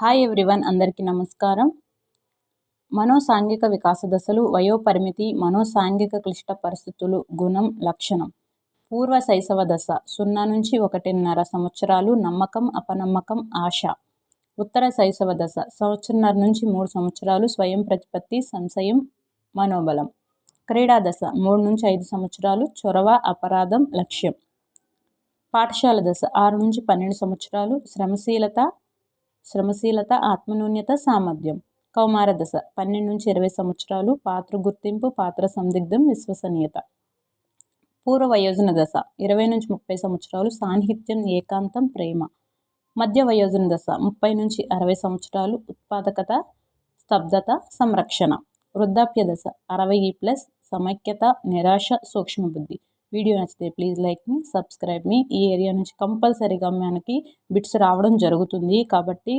Hi everyone, అందరికీ నమస్కారం. మనోసాంఘిక వికాస దశలు, వయోపరిమితి, మనోసాంఘిక క్లిష్ట పరిస్థితులు, గుణం, లక్షణం. పూర్వ శైశవ దశ 0 నుంచి 1.5 సంవత్సరాలు, నమ్మకం, అపనమ్మకం, ఆశ. ఉత్తర శైశవ దశ 1.5 నుంచి 3 సంవత్సరాలు, స్వయం ప్రతిపత్తి, సంశయం, మనోబలం. క్రీడా దశ 3 నుంచి 5 సంవత్సరాలు, చొరవ, అపరాధం, లక్ష్యం. పాఠశాల దశ 6 నుంచి 12 సంవత్సరాలు, శ్రమశీలత, ఆత్మన్యూన్యత, సామర్థ్యం. కౌమార దశ 12 నుంచి 20 సంవత్సరాలు, పాత్ర గుర్తింపు, పాత్ర సందిగ్ధం, విశ్వసనీయత. పూర్వ వయోజన దశ 20 నుంచి 30 సంవత్సరాలు, సాన్నిహిత్యం, ఏకాంతం, ప్రేమ. మధ్య వయోజన దశ 30 నుంచి 60 సంవత్సరాలు, ఉత్పాదకత, స్తబ్దత, సంరక్షణ. వృద్ధాప్య దశ 60+, సమైక్యత, నిరాశ, సూక్ష్మబుద్ధి. వీడియో నచ్చితే ప్లీజ్ లైక్ మీ, సబ్స్క్రైబ్ మీ. ఈ ఏరియా నుంచి కంపల్సరీగా మనకి బిట్స్ రావడం జరుగుతుంది, కాబట్టి